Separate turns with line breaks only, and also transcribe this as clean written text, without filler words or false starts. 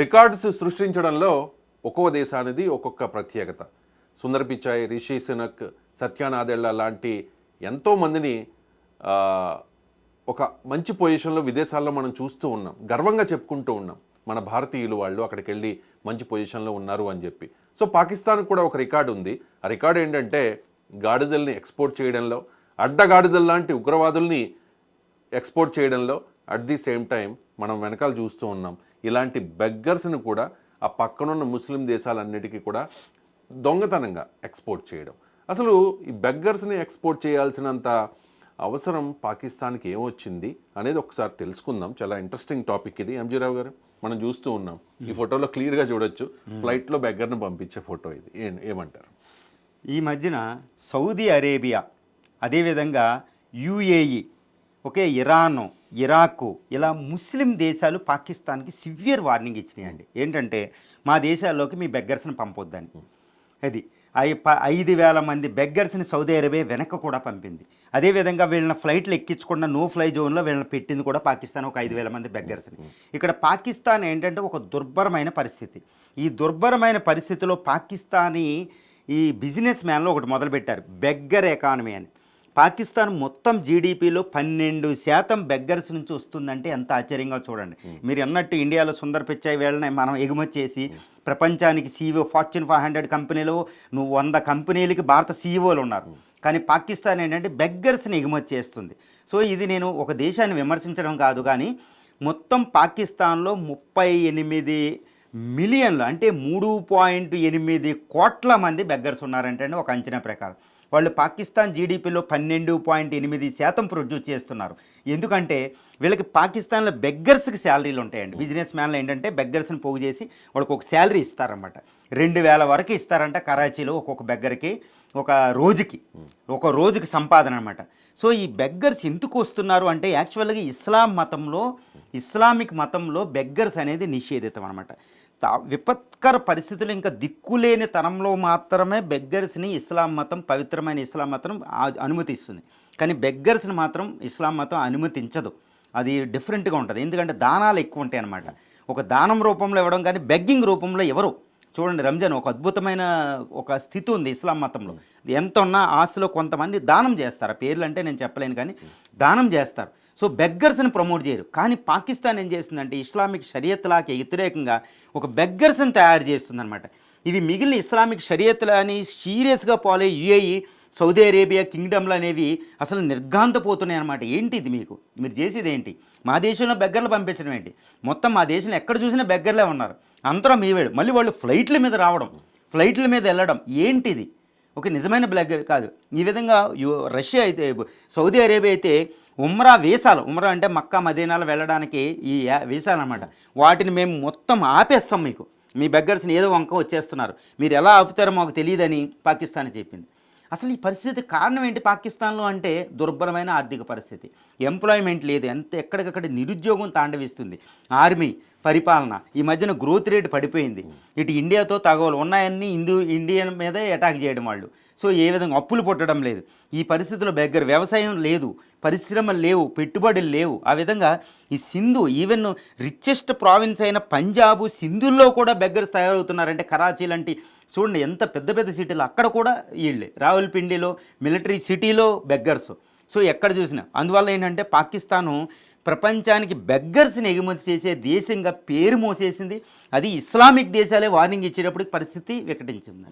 Records సృష్టించడంలో ఒక్కో దేశానిది ఒక్కొక్క ప్రత్యేకత. సుందర్ పిచాయ్, రిషి సునక్, సత్య నాదెళ్ల లాంటి ఎంతోమందిని ఒక మంచి పొజిషన్లో విదేశాల్లో మనం చూస్తూ ఉన్నాం, గర్వంగా చెప్పుకుంటూ ఉన్నాం. మన భారతీయులు వాళ్ళు అక్కడికి వెళ్ళి మంచి పొజిషన్లో ఉన్నారు అని చెప్పి. సో పాకిస్తాన్ కూడా ఒక రికార్డు ఉంది. ఆ రికార్డు ఏంటంటే గాడిదల్ని ఎక్స్పోర్ట్ చేయడంలో, అడ్డగాడిదల లాంటి ఉగ్రవాదుల్ని ఎక్స్పోర్ట్ చేయడంలో, అట్ ది సేమ్ టైం మనం వెనకాల చూస్తూ ఉన్నాం ఇలాంటి బెగ్గర్స్ని కూడా ఆ పక్కనున్న ముస్లిం దేశాలన్నిటికీ కూడా దొంగతనంగా ఎక్స్పోర్ట్ చేయడం. అసలు ఈ బెగ్గర్స్ని ఎక్స్పోర్ట్ చేయాల్సినంత అవసరం పాకిస్తాన్కి ఏమొచ్చింది అనేది ఒకసారి తెలుసుకుందాం. చాలా ఇంట్రెస్టింగ్ టాపిక్ ఇది. ఎంజీ రావు గారు, మనం చూస్తూ ఉన్నాం, ఈ ఫోటోలో క్లియర్గా చూడొచ్చు, ఫ్లైట్లో బెగ్గర్ని పంపించే ఫోటో ఇది. ఏమంటారు?
ఈ మధ్యన సౌదీ అరేబియా, అదేవిధంగా యుఏఈ, ఒకే ఇరాను, ఇరాకు, ఇలా ముస్లిం దేశాలు పాకిస్తాన్కి సివియర్ వార్నింగ్ ఇచ్చినాయండి. ఏంటంటే మా దేశాల్లోకి మీ బెగ్గర్స్ని పంపొద్దని. అది 5,000 మంది బెగ్గర్స్ని సౌదీ అరేబియా వెనక్కి కూడా పంపింది. అదేవిధంగా వీళ్ళని ఫ్లైట్లు ఎక్కించకుండా నో ఫ్లై జోన్లో వీళ్ళని పెట్టింది కూడా పాకిస్తాన్, ఒక 5,000 మంది బెగ్గర్స్ని. ఇక్కడ పాకిస్తాన్ ఏంటంటే ఒక దుర్భరమైన పరిస్థితి. ఈ దుర్భరమైన పరిస్థితిలో పాకిస్తానీ ఈ బిజినెస్ మ్యాన్లో ఒకటి మొదలుపెట్టారు, బెగ్గర్ ఎకానమీ అని. పాకిస్తాన్ మొత్తం జీడిపిలో 12% బెగ్గర్స్ నుంచి వస్తుందంటే ఎంత ఆశ్చర్యంగా చూడండి. మీరు అన్నట్టు ఇండియాలో సుందర్ పిచాయ్ వీళ్ళని మనం ఎగుమతి చేసి ప్రపంచానికి సీఈఓ, ఫార్చ్యూన్ 500 కంపెనీలో 100 కంపెనీలకి భారత సీఈఓలు ఉన్నారు. కానీ పాకిస్తాన్ ఏంటంటే బెగ్గర్స్ని ఎగుమతి చేస్తుంది. సో ఇది నేను ఒక దేశాన్ని విమర్శించడం కాదు, కానీ మొత్తం పాకిస్తాన్లో 38 మిలియన్లు అంటే 3.8 కోట్ల మంది బెగ్గర్స్ ఉన్నారంటే ఒక అంచనా ప్రకారం. వాళ్ళు పాకిస్తాన్ జీడిపిలో 12.8% ప్రొడ్యూస్ చేస్తున్నారు. ఎందుకంటే వీళ్ళకి పాకిస్తాన్లో బెగ్గర్స్కి శాలరీలు ఉంటాయండి. బిజినెస్ మ్యాన్లు ఏంటంటే బెగ్గర్స్ని పోగు చేసి వాళ్ళకి ఒక శాలరీ ఇస్తారన్నమాట. 2,000 వరకు ఇస్తారంట కరాచీలో ఒక్కొక్క బెగ్గర్కి, ఒక రోజుకి సంపాదన అనమాట. సో ఈ బెగ్గర్స్ ఎందుకు వస్తున్నారు అంటే యాక్చువల్గా ఇస్లామిక్ మతంలో బెగ్గర్స్ అనేది నిషేధితం అనమాట. విపత్కర పరిస్థితులు, ఇంకా దిక్కులేని తరంలో మాత్రమే బెగ్గర్స్ని ఇస్లాం మతం, పవిత్రమైన ఇస్లాం మతం అనుమతిస్తుంది. కానీ బెగ్గర్స్ని మాత్రం ఇస్లాం మతం అనుమతించదు. అది డిఫరెంట్గా ఉంటుంది. ఎందుకంటే దానాలు ఎక్కువ ఉంటాయి అన్నమాట. ఒక దానం రూపంలో ఇవ్వడం, కానీ బెగ్గింగ్ రూపంలో ఎవరు చూడండి. రంజాన్ ఒక అద్భుతమైన ఒక స్థితి ఉంది ఇస్లాం మతంలో. ఎంత ఉన్నా ఆస్తిలో కొంతమంది దానం చేస్తారు. పేర్లు అంటే నేను చెప్పలేను, కానీ దానం చేస్తారు. సో బెగ్గర్స్ని ప్రమోట్ చేయరు. కానీ పాకిస్తాన్ ఏం చేస్తుందంటే ఇస్లామిక్ షరియత్లాకి వ్యతిరేకంగా ఒక బెగ్గర్స్ని తయారు చేస్తుందన్నమాట. ఇవి మిగిలిన ఇస్లామిక్ షరియత్లని సీరియస్గా ఫాలో అయ్యే యుఏఈ, సౌదీ అరేబియా కింగ్డమ్లు అనేవి అసలు నిర్ఘాంతపోతున్నాయి అనమాట. ఏంటి ఇది, మీరు చేసేది ఏంటి? మా దేశంలో బెగ్గర్లు పంపించడం ఏంటి? మొత్తం మా దేశంలో ఎక్కడ చూసినా బెగ్గర్లే ఉన్నారు. అంతరం మీవేడు. మళ్ళీ వాళ్ళు ఫ్లైట్ల మీద రావడం, ఫ్లైట్ల మీద వెళ్ళడం, ఏంటిది? ఒక నిజమైన బెగ్గర్ కాదు. ఈ విధంగా రష్యా అయితే, సౌదీ అరేబియా అయితే ఉమ్రా ఉమ్రా అంటే మక్కా మదీనాలు వెళ్ళడానికి ఈ వీసాలు అనమాట. వాటిని మేము మొత్తం ఆపేస్తాం, మీ బెగ్గర్స్ని ఏదో వంక వచ్చేస్తున్నారు, మీరు ఎలా ఆపుతారో మాకు తెలియదని పాకిస్తాన్ చెప్పింది. అసలు ఈ పరిస్థితి కారణం ఏంటి పాకిస్తాన్లో అంటే దుర్భరమైన ఆర్థిక పరిస్థితి, ఎంప్లాయ్మెంట్ లేదు, ఎక్కడికక్కడ నిరుద్యోగం తాండవిస్తుంది, ఆర్మీ పరిపాలన, ఈ మధ్యన గ్రోత్ రేట్ పడిపోయింది. ఇటు ఇండియాతో తగవలు ఉన్నాయన్నీ ఇండియన్ మీదే అటాక్ చేయడం వాళ్ళు. సో ఏ విధంగా అప్పులు పుట్టడం లేదు. ఈ పరిస్థితుల్లో బెగ్గర్, వ్యవసాయం లేదు, పరిశ్రమలు లేవు, పెట్టుబడులు లేవు. ఆ విధంగా ఈ సింధు, ఈవెన్ రిచెస్ట్ ప్రావిన్స్ అయిన పంజాబు, సింధుల్లో కూడా బెగ్గర్స్ తయారవుతున్నారంటే కరాచీ లాంటి చూడండి ఎంత పెద్ద పెద్ద సిటీలు, అక్కడ కూడా వీళ్ళే. రావల్పిండిలో మిలిటరీ సిటీలో బెగ్గర్స్. సో ఎక్కడ చూసినా. అందువల్ల ఏంటంటే పాకిస్తాను ప్రపంచానికి బెగ్గర్స్ని ఎగుమతి చేసే దేశంగా పేరు మోసేసింది. అది ఇస్లామిక్ దేశాలే వార్నింగ్ ఇచ్చేటప్పటికి పరిస్థితి వికటించింది.